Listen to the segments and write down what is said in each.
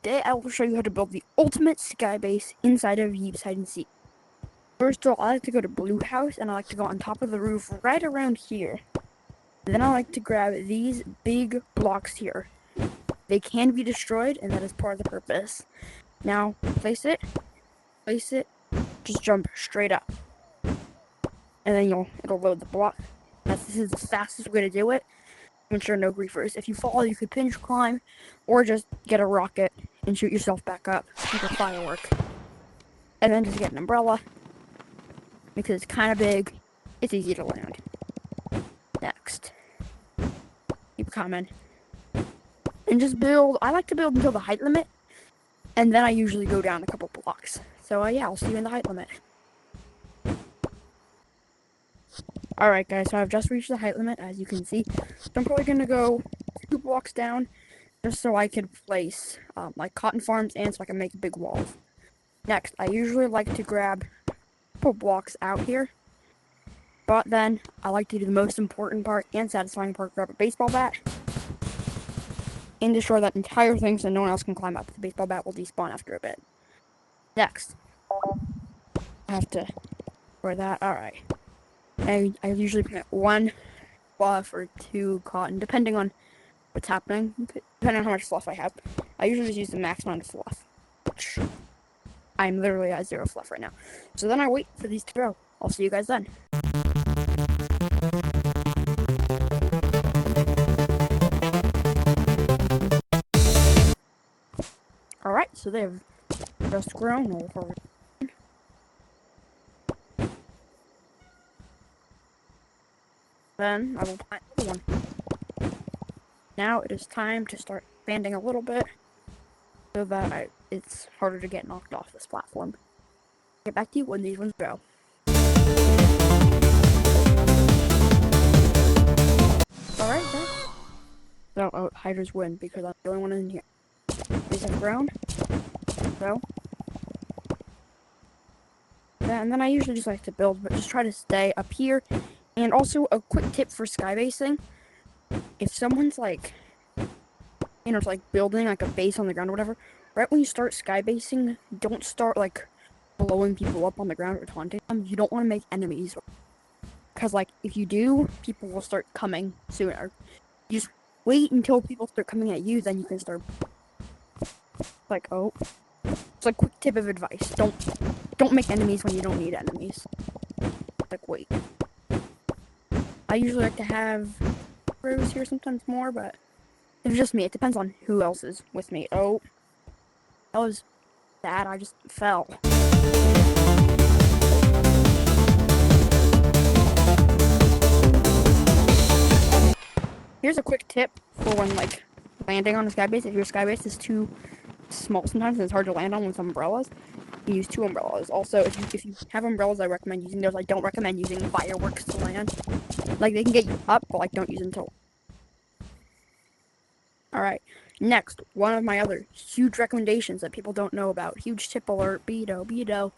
Today I will show you how to build the ultimate sky base inside of Yeeps hide and seek. First of all, I like to go to Blue House and I like to go on top of the roof right around here. Then I like to grab these big blocks here. They can be destroyed and that is part of the purpose. Now place it, just jump straight up. And then it'll load the block. This is the fastest way to do it. Ensure no griefers. If you fall, you could pinch climb, or just get a rocket and shoot yourself back up like a firework. And then just get an umbrella, because it's kind of big, it's easy to land. Next. Keep coming. And just build, I like to build until the height limit, and then I usually go down a couple blocks. So yeah, I'll see you in the height limit. Alright guys, so I've just reached the height limit, as you can see. So I'm probably going to go 2 blocks down, just so I can place like cotton farms and so I can make big walls. Next, I usually like to grab a couple blocks out here. But then, I like to do the most important part and satisfying part, grab a baseball bat. And destroy that entire thing so no one else can climb up. The baseball bat will despawn after a bit. Next, I have to destroy that. Alright. I usually plant 1 fluff or 2 cotton, depending on what's happening, depending on how much fluff I have. I usually just use the max amount of fluff, which I'm literally at 0 fluff right now. So then I wait for these to grow. I'll see you guys then. Alright, so they've just grown over. Then I will plant another one. Now it is time to start expanding a little bit so that it's harder to get knocked off this platform. Get back to you when these ones grow. Alright then. So hiders win because I'm the only one in here. These have grown. So. And then I usually just like to build, but just try to stay up here. And also, a quick tip for skybasing, if someone's like, building like a base on the ground or whatever, right when you start skybasing, don't start like blowing people up on the ground or taunting them. You don't want to make enemies, because like if you do, people will start coming sooner. You just wait until people start coming at you, then you can start like, oh, it's like quick tip of advice. Don't make enemies when you don't need enemies. Like wait. I usually like to have rows here, sometimes more, but it's just me. It depends on who else is with me. Oh, that was bad. I just fell. Here's a quick tip for when, like, landing on a skybase. If your skybase is too small sometimes and it's hard to land on with umbrellas, you use 2 umbrellas. Also, if you have umbrellas, I recommend using those. I don't recommend using fireworks to land. Like, they can get you up, but, like, don't use them until... Alright, next, one of my other huge recommendations that people don't know about. Huge tip alert, Beto.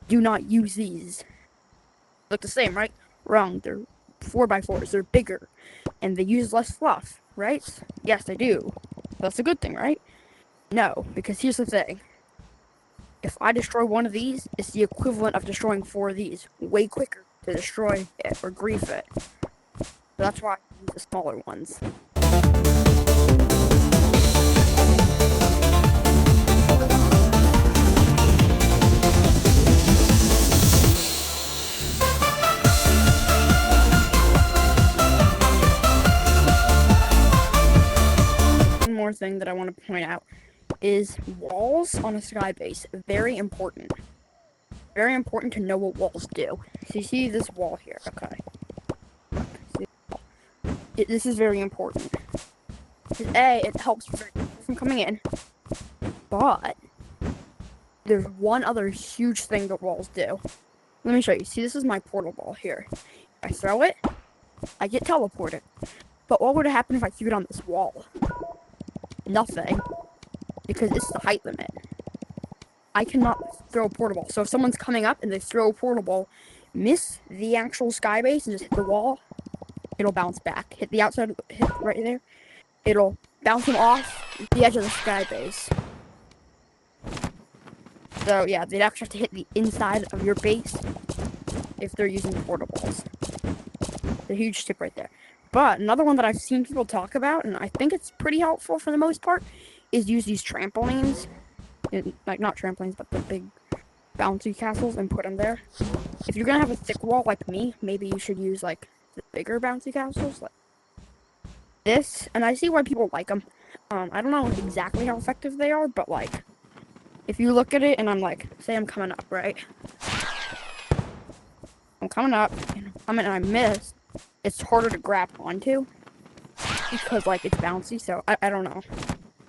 Do not use these. Look the same, right? Wrong, they're 4x4s, they're bigger, and they use less fluff, right? Yes, they do. That's a good thing, right? No, because here's the thing. If I destroy one of these, it's the equivalent of destroying 4 of these. Way quicker to destroy it or grief it. So that's why I use the smaller ones. One more thing that I want to point out is walls on a sky base. Very important. Very important to know what walls do. So you see this wall here, okay. This is very important. It helps from coming in. But there's one other huge thing that walls do. Let me show you. See, this is my portal ball here. I throw it, I get teleported. But what would have happened if I threw it on this wall? Nothing. Because it's the height limit. I cannot throw a portal ball. So if someone's coming up and they throw a portal ball, miss the actual sky base and just hit the wall, it'll bounce back. Hit the outside, hit right there. It'll bounce them off the edge of the sky base. So yeah, they'd actually have to hit the inside of your base if they're using portables. A huge tip right there. But another one that I've seen people talk about, and I think it's pretty helpful for the most part, is use these trampolines. Like, not trampolines, but the big bouncy castles, and put them there. If you're gonna have a thick wall like me, maybe you should use, like, the bigger bouncy castles, like this. And I see why people like them. I don't know exactly how effective they are, but, like, if you look at it, and I'm like, say I'm coming up, right? I'm coming up, and I miss. It's harder to grab onto because, like, it's bouncy, so I don't know.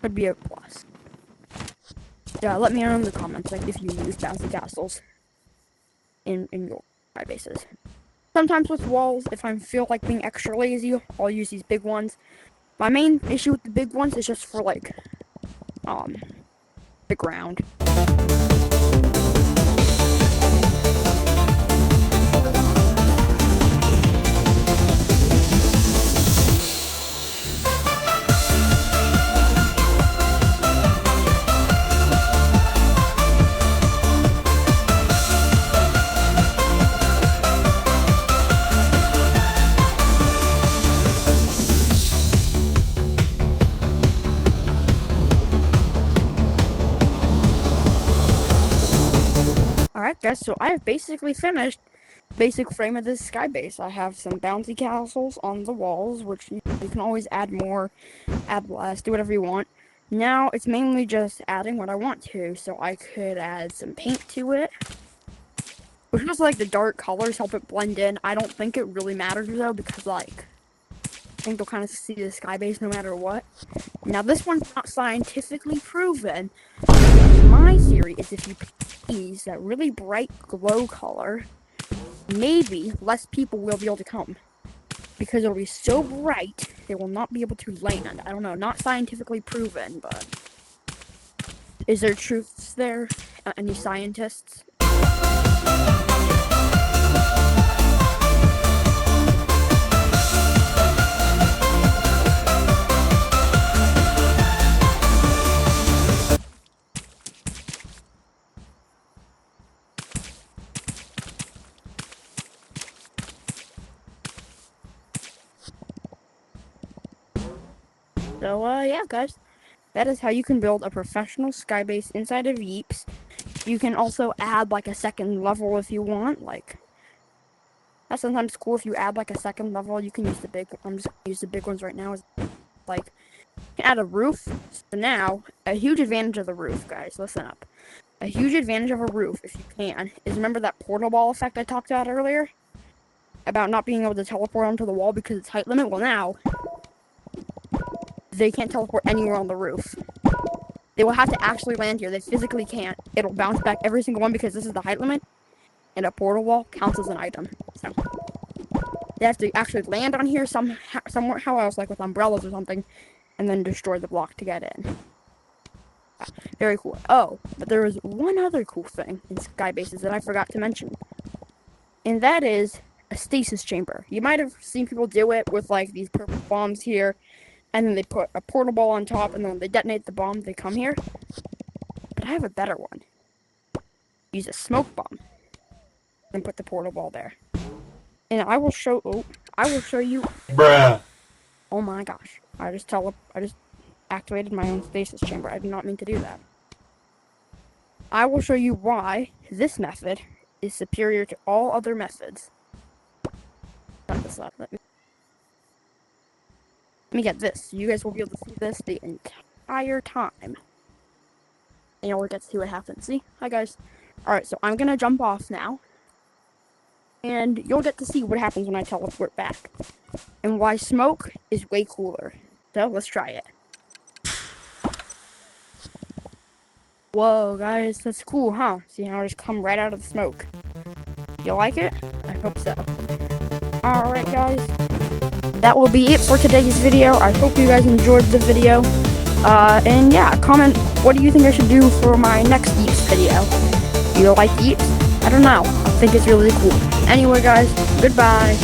Could be a plus. Yeah, let me know in the comments, like, if you use bouncy castles in your sky bases. Sometimes with walls, if I feel like being extra lazy, I'll use these big ones. My main issue with the big ones is just for, like, the ground. Alright guys, so I have basically finished basic frame of this sky base. I have some bouncy castles on the walls, which you can always add more, add less, do whatever you want. Now it's mainly just adding what I want to, so I could add some paint to it. Which is like the dark colors help it blend in. I don't think it really matters though, because like, I think they'll kind of see the sky base no matter what. Now this one's not scientifically proven. My theory is if you use that really bright glow color, maybe less people will be able to come. Because it'll be so bright, they will not be able to land. I don't know, not scientifically proven, but is there truths there? Any scientists? So, yeah, guys. That is how you can build a professional sky base inside of Yeeps. You can also add, like, a second level if you want. Like, that's sometimes cool if you add, like, a second level. You can use the big... I'm just going to use the big ones right now. Like, you can add a roof. So now, a huge advantage of the roof, guys. Listen up. A huge advantage of a roof, if you can, is remember that portal ball effect I talked about earlier? About not being able to teleport onto the wall because it's height limit? Well, now... they can't teleport anywhere on the roof. They will have to actually land here. They physically can't. It'll bounce back every single one because this is the height limit. And a portal wall counts as an item. So they have to actually land on here somewhere else, like with umbrellas or something, and then destroy the block to get in. Very cool. Oh, but there was one other cool thing in sky bases that I forgot to mention. And that is a stasis chamber. You might have seen people do it with like these purple bombs here. And then they put a portal ball on top, and then they detonate the bomb, they come here. But I have a better one. Use a smoke bomb. And put the portal ball there. And I will show you. Bruh. Oh my gosh. I just activated my own stasis chamber. I did not mean to do that. I will show you why this method is superior to all other methods. Cut this up. Let me get this. You guys will be able to see this the entire time. And you'll get to see what happens. See? Hi, guys. Alright, so I'm gonna jump off now. And you'll get to see what happens when I teleport back. And why smoke is way cooler. So, let's try it. Whoa, guys. That's cool, huh? See how I just come right out of the smoke. You like it? I hope so. Alright, guys. That will be it for today's video. I hope you guys enjoyed the video. And yeah, comment what do you think I should do for my next Yeeps video. Do you like Yeeps? I don't know. I think it's really cool. Anyway, guys, goodbye.